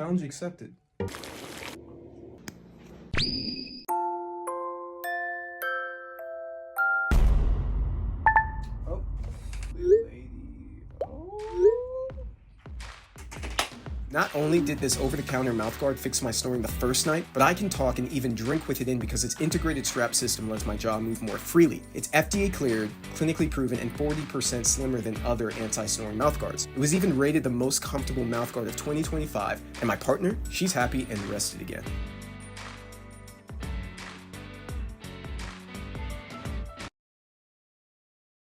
Challenge accepted. Oh, lady. Oh. Not only did this over-the-counter mouthguard fix my snoring the first night, but I can talk and even drink with it in because its integrated strap system lets my jaw move more freely. It's FDA cleared, clinically proven, and 40% slimmer than other anti-snoring mouthguards. It was even rated the most comfortable mouthguard of 2025, and my partner, she's happy and rested again.